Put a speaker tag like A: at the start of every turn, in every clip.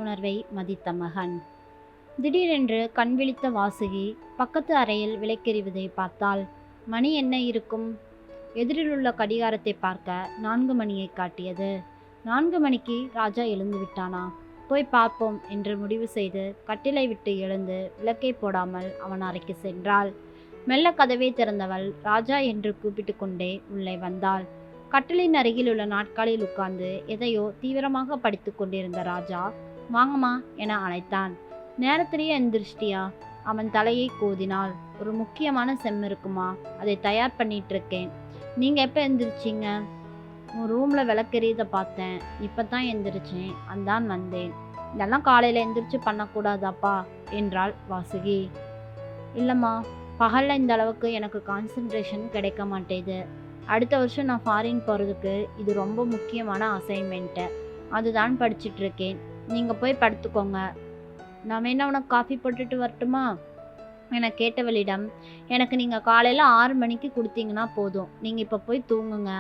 A: உணர்வை மதித்த மகன். திடீரென்று கண் விழித்த வாசுகி பக்கத்து அறையில் விளக்கெறிவதை பார்த்தாள். மணி என்ன இருக்கும்? எதிரிலுள்ள கடிகாரத்தை பார்க்க 4 மணியை காட்டியது. 4 மணிக்கு ராஜா எழுந்து விட்டானா? போய் பார்ப்போம் என்று முடிவு செய்து கட்டிலை விட்டு எழுந்து விளக்கை போடாமல் அவன் அறைக்கு சென்றாள். மெல்ல கதவை திறந்தவள் ராஜா என்று கூப்பிட்டு கொண்டே உள்ளே வந்தாள். கட்டிலின் அருகில் உள்ள நாட்காலில் உட்கார்ந்து எதையோ தீவிரமாக படித்து கொண்டிருந்த ராஜா, வாங்கம்மா என அழைத்தான். நேரத்திலேயே எந்திரிச்சிட்டியா? அவன் தலையை கோதினாள். ஒரு முக்கியமான செம் இருக்குமா, அதை தயார் பண்ணிட்டு இருக்கேன். நீங்க எப்ப எந்திரிச்சிங்க? உன் ரூம்ல விளக்கெறியதை பார்த்தேன், இப்பதான் எந்திரிச்சேன், அந்தான் வந்தேன். இதெல்லாம் காலையில எந்திரிச்சு பண்ணக்கூடாதாப்பா என்றாள் வாசுகி. இல்லம்மா, பகல்ல இந்த அளவுக்கு எனக்கு கான்சென்ட்ரேஷன் கிடைக்க மாட்டேது. அடுத்த வருஷம் நான் ஃபாரின் போகிறதுக்கு இது ரொம்ப முக்கியமான அசைன்மெண்ட்டு, அதுதான் படிச்சுட்டு இருக்கேன். நீங்கள் போய் படுத்துக்கோங்க. நான் வேணா உனக்கு காஃபி போட்டுட்டு வரட்டுமா என கேட்டவளிடம், எனக்கு நீங்கள் காலையில் 6 மணிக்கு கொடுத்தீங்கன்னா போதும், நீங்கள் இப்போ போய் தூங்குங்க.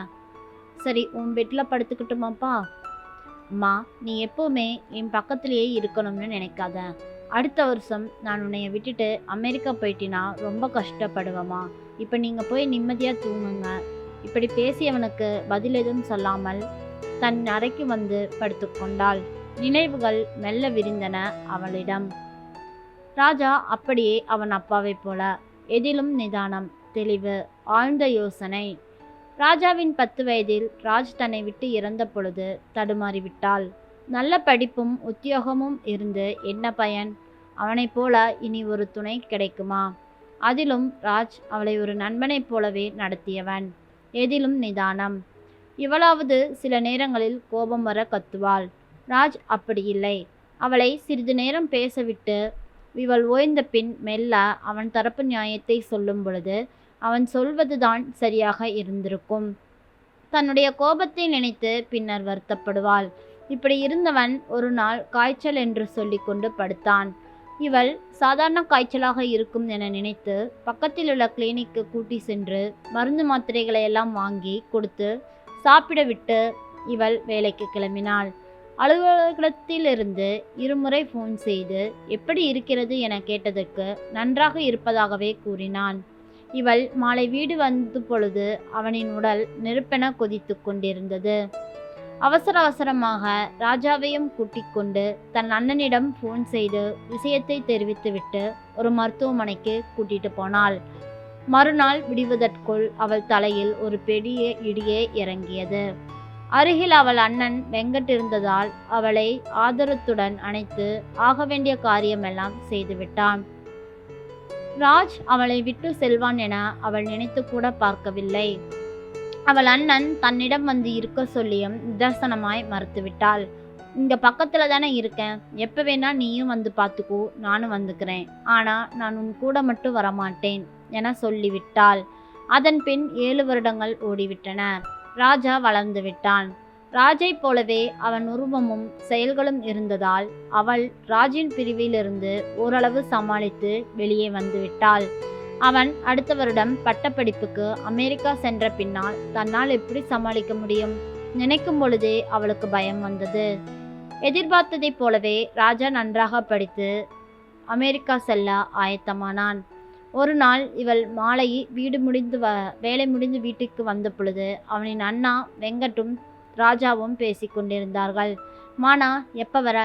A: சரி, உன் பெட்டில் படுத்துக்கிட்டுமாப்பா? அம்மா, நீ எப்போவுமே என் பக்கத்துலேயே இருக்கணும்னு நினைக்காத. அடுத்த வருஷம் நான் உன்னைய விட்டுட்டு அமெரிக்கா போயிட்டினா ரொம்ப கஷ்டப்படுவேம்மா. இப்போ நீங்கள் போய் நிம்மதியாக தூங்குங்க. இப்படி பேசியவனுக்கு பதில் எதுவும் சொல்லாமல் தன் அறைக்கு வந்து படுத்துக்கொண்டாள். நினைவுகள் மெல்ல விரிந்தன அவளிடம். ராஜா அப்படியே அவன் அப்பாவை போல, எதிலும் நிதானம், தெளிவு, ஆழ்ந்த யோசனை. ராஜாவின் 10 வயதில் ராஜ் தன்னை விட்டு இறந்த பொழுது தடுமாறிவிட்டாள். நல்ல படிப்பும் உத்தியோகமும் இருந்து என்ன பயன்? அவனைப் போல இனி ஒரு துணை கிடைக்குமா? அதிலும் ராஜ் அவளை ஒரு நண்பனைப் போலவே நடத்தியவன். எதிலும் நிதானம். இவளாவது சில நேரங்களில் கோபம் வர கத்துவாள். ராஜ் அப்படி இல்லை. அவளை சிறிது நேரம் பேசவிட்டு இவள் ஓய்ந்த பின் மெல்ல அவன் தரப்பு நியாயத்தை சொல்லும் பொழுது அவன் சொல்வதுதான் சரியாக இருந்திருக்கும். தன்னுடைய கோபத்தை நினைத்து பின்னர் வருத்தப்படுவாள். இப்படி இருந்தவன் ஒரு நாள் காய்ச்சல் என்று சொல்லிக்கொண்டு படுத்தான். இவள் சாதாரண காய்ச்சலாக இருக்கும் என நினைத்து பக்கத்தில் உள்ள கிளினிக்கு கூட்டி சென்று மருந்து மாத்திரைகளை எல்லாம் வாங்கி கொடுத்து சாப்பிட விட்டு இவள் வேலைக்கு கிளம்பினாள். அலுவலகத்திலிருந்து 2 முறை ஃபோன் செய்து எப்படி இருக்கிறது என கேட்டதற்கு நன்றாக இருப்பதாகவே கூறினான். இவள் மாலை வீடு வந்த பொழுது அவனின் உடல் நெருப்பென கொதித்து கொண்டிருந்தது. அவசர அவசரமாக ராஜாவையும் கூட்டிக் கொண்டு தன் அண்ணனிடம் ஃபோன் செய்து விஷயத்தை தெரிவித்துவிட்டு ஒரு மருத்துவமனைக்கு கூட்டிட்டு போனாள். மறுநாள் விடுவதற்குள் அவள் தலையில் ஒரு பெரிய இடியே இறங்கியது. அருகில் அவள் அண்ணன் வெங்கட் இருந்ததால் அவளை ஆதரத்துடன் அணைத்து ஆக வேண்டிய காரியமெல்லாம் செய்துவிட்டான். ராஜ் அவளை விட்டு செல்வான் என அவள் நினைத்து கூட பார்க்கவில்லை. அவள் அண்ணன் தன்னிடம் வந்து இருக்க சொல்லியும் நிதர்சனமாய் மறுத்துவிட்டாள். இங்க பக்கத்துல தானே இருக்கேன், எப்ப வேணா நீயும் வந்து பார்த்துக்கோ, நானும் வந்துக்கிறேன், ஆனா நான் உன் கூட மட்டும் வரமாட்டேன் என சொல்லிவிட்டாள். அதன் பின் 7 வருடங்கள் ஓடிவிட்டன. ராஜா வளர்ந்து விட்டான். ராஜை போலவே அவன் உருவமும் செயல்களும் இருந்ததால் அவள் ராஜின் பிரிவிலிருந்து ஓரளவு சமாளித்து வெளியே வந்துவிட்டாள். அவன் அடுத்த வருடம் பட்டப்படிப்புக்கு அமெரிக்கா சென்ற பின்னால் தன்னால் எப்படி சமாளிக்க முடியும்? நினைக்கும் பொழுதே அவளுக்கு பயம் வந்தது. எதிர்பார்த்ததைப் போலவே ராஜா நன்றாக படித்து அமெரிக்கா செல்ல ஆயத்தமானான். ஒரு நாள் இவள் மாலை வேலை முடிந்து வீட்டுக்கு வந்த பொழுது அவனின் அண்ணா வெங்கட்டும் ராஜாவும் பேசி கொண்டிருந்தார்கள். மானா, எப்ப வர?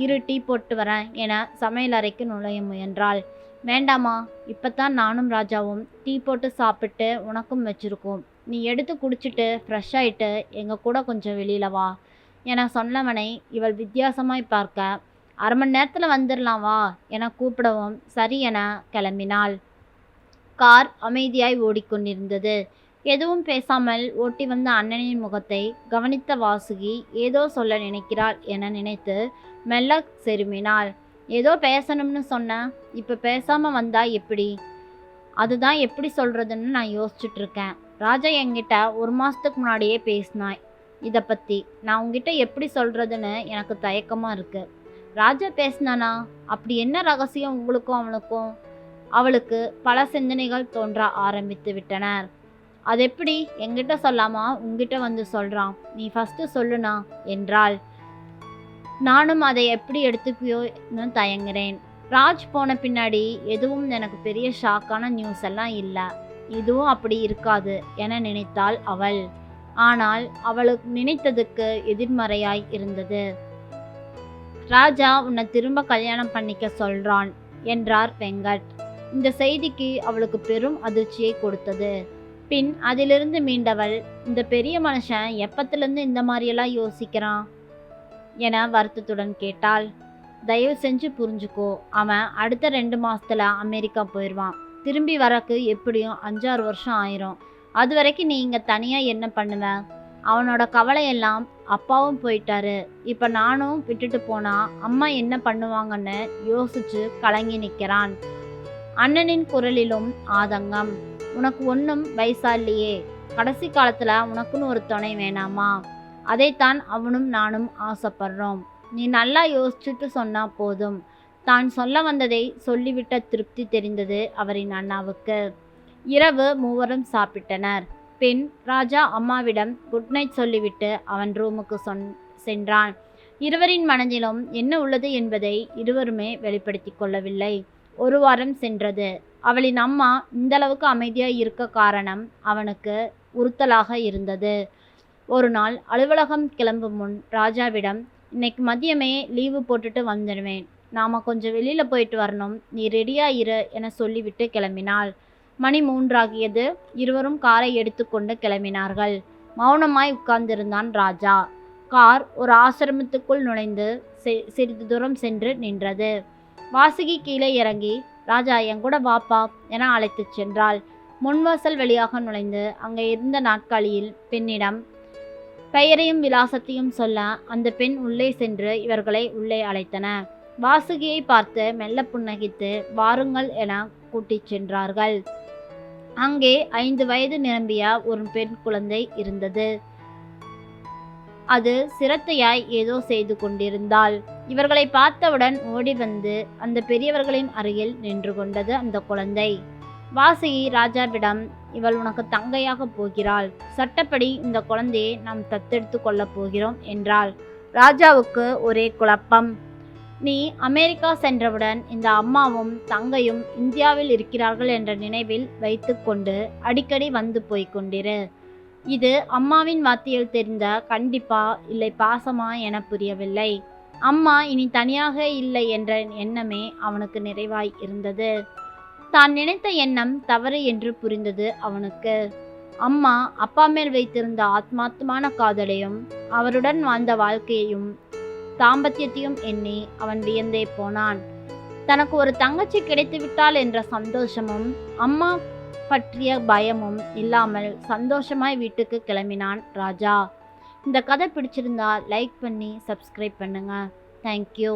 A: இரு, டீ போட்டு வரேன் என சமையலறைக்கு நுழைய முயன்றாள். வேண்டாமா, இப்பத்தான் நானும் ராஜாவும் டீ போட்டு சாப்பிட்டு உனக்கும் வச்சிருக்கோம். நீ எடுத்து குடிச்சிட்டு ஃப்ரெஷ் ஆயிட்டு எங்க கூட கொஞ்சம் வெளியில வா என சொன்னவனை இவள் வித்தியாசமாய் பார்க்க, 1/2 மணி நேரத்தில் வந்துடலாம் வா என கூப்பிடவும் சரி என கிளம்பினாள். கார் அமைதியாய் ஓடிக்கொண்டிருந்தது. எதுவும் பேசாமல் ஓட்டி வந்த அண்ணனின் முகத்தை கவனித்த வாசுகி ஏதோ சொல்ல நினைக்கிறாள் என நினைத்து மெல்ல செருமினாள். ஏதோ பேசணும்னு சொன்ன, இப்போ பேசாமல் வந்தா எப்படி? அதுதான் எப்படி சொல்கிறதுன்னு நான் யோசிச்சுட்டு இருக்கேன். ராஜா என்கிட்ட 1 மாதத்துக்கு முன்னாடியே பேசினாய் இதை பற்றி. நான் உங்ககிட்ட எப்படி சொல்கிறதுன்னு எனக்கு தயக்கமாக இருக்குது. ராஜா பேசினானா? அப்படி என்ன ரகசியம் உங்களுக்கும் அவனுக்கும்? அவளுக்கு பல சிந்தனைகள் தோன்ற ஆரம்பித்து விட்டனர். அது எப்படி என்கிட்ட சொல்லாமா உங்ககிட்ட வந்து சொல்கிறான்? நீ ஃபஸ்ட்டு சொல்லுனா என்றாள். நானும் அதை எப்படி எடுத்துப்பியோன்னு தயங்குறேன். ராஜ் போன பின்னாடி எதுவும் எனக்கு பெரிய ஷாக்கான நியூஸ் எல்லாம் இல்லை. இதுவும் அப்படி இருக்காது என நினைத்தாள் அவள். ஆனால் அவளுக்கு நினைத்ததுக்கு எதிர்மறையாய் இருந்தது. ராஜா உன்னை திரும்ப கல்யாணம் பண்ணிக்க சொல்றான் என்றார் வெங்கட். இந்த செய்திக்கு அவளுக்கு பெரும் அதிர்ச்சியை கொடுத்தது. பின் அதிலிருந்து மீண்டவள், இந்த பெரிய மனுஷன் எப்பத்திலிருந்து இந்த மாதிரியெல்லாம் யோசிக்கிறான் என வருத்தத்துடன் கேட்டாள். தயவு செஞ்சு புரிஞ்சுக்கோ, அவன் அடுத்த 2 மாசத்துல அமெரிக்கா போயிடுவான். திரும்பி வரக்கு எப்படியும் 5-6 வருஷம் ஆயிரும். அது வரைக்கும் நீ இங்கே தனியாக என்ன பண்ணுவ? அவனோட கவலையெல்லாம் அப்பாவும் போயிட்டாரு. இப்போ நானும் விட்டுட்டு போனா அம்மா என்ன பண்ணுவாங்கன்னு யோசிச்சு கலங்கி நிற்கிறான். அண்ணனின் குரலிலும் ஆதங்கம். உனக்கு ஒன்றும் வயசா இல்லையே, கடைசி காலத்தில் உனக்குன்னு ஒரு துணை வேணாமா? அதைத்தான் அவனும் நானும் ஆசைப்படுறோம். நீ நல்லா யோசிச்சுட்டு சொன்னா போதும். தான் சொல்ல வந்ததை சொல்லிவிட்ட திருப்தி தெரிந்தது அவரின் அண்ணாவுக்கு. இரவு மூவரும் சாப்பிட்டனர். பின் ராஜா அம்மாவிடம் குட் நைட் சொல்லிவிட்டு அவன் ரூமுக்கு சென்றான். இருவரின் மனதிலும் என்ன உள்ளது என்பதை இருவருமே வெளிப்படுத்தி கொள்ளவில்லை. 1 வாரம் சென்றது. அவளின் அம்மா இந்தளவுக்கு அமைதியாக இருக்க காரணம் அவனுக்கு உறுத்தலாக இருந்தது. ஒரு நாள் அலுவலகம் கிளம்பும் முன் ராஜாவிடம், இன்னைக்கு மதியமே லீவு போட்டுட்டு வந்துடுவேன், நாம் கொஞ்சம் வெளியில் போயிட்டு வரணும், நீ ரெடியாக இரு என சொல்லிவிட்டு கிளம்பினாள். மணி 3 ஆகியது. இருவரும் காரை எடுத்துக்கொண்டு கிளம்பினார்கள். மௌனமாய் உட்கார்ந்திருந்தான் ராஜா. கார் ஒரு ஆசிரமத்துக்குள் நுழைந்து சிறிது தூரம் சென்று நின்றது. வாசுகி கீழே இறங்கி, ராஜா என் கூட வாப்பா என அழைத்து சென்றாள். முன்வாசல் வழியாக நுழைந்து அங்கே இருந்த நாற்காலியில் பெண்ணிடம் பெயரையும் விலாசத்தையும் சொல்ல அந்த பெண் உள்ளே சென்று இவர்களை உள்ளே அழைத்தன. வாசுகியை பார்த்து மெல்ல புன்னகித்து வாருங்கள் என கூட்டிச் சென்றார்கள். அங்கே 5 வயது நிரம்பிய ஒரு பெண் குழந்தை இருந்தது. அது சிரத்தையாய் ஏதோ செய்து கொண்டிருந்தாள். இவர்களை பார்த்தவுடன் ஓடி வந்து அந்த பெரியவர்களின் அருகில் நின்று கொண்டது அந்த குழந்தை. வாசுகி ராஜாவிடம், இவள் உனக்கு தங்கையாக போகிறாள். சட்டப்படி இந்த குழந்தையை நாம் தத்தெடுத்து கொள்ளப் போகிறோம் என்றாள். ராஜாவுக்கு ஒரே குழப்பம். நீ அமெரிக்கா சென்றவுடன் இந்த அம்மாவும் தங்கையும் இந்தியாவில் இருக்கிறார்கள் என்ற நினைவில் வைத்து கொண்டு அடிக்கடி வந்து போய்கொண்டிரு. இது அம்மாவின் வார்த்தையில் தெரிந்த கண்டிப்பா இல்லை பாசமா என புரியவில்லை. அம்மா இனி தனியாக இல்லை என்ற எண்ணமே அவனுக்கு நிறைவாய் இருந்தது. தான் நினைத்த எண்ணம் தவறு என்று புரிந்தது அவனுக்கு. அம்மா அப்பா மேல் வைத்திருந்த ஆத்மார்த்தமான காதலையும் அவருடன் வாழ்ந்த வாழ்க்கையையும் தாம்பத்தியத்தையும் எண்ணி அவன் வியந்தே போனான். தனக்கு ஒரு தங்கச்சி கிடைத்துவிட்டாள் என்ற சந்தோஷமும் அம்மா பற்றிய பயமும் இல்லாமல் சந்தோஷமாய் வீட்டுக்கு கிளம்பினான் ராஜா. இந்த கதை பிடிச்சிருந்தா லைக் பண்ணி சப்ஸ்கிரைப் பண்ணுங்க. தேங்க்யூ.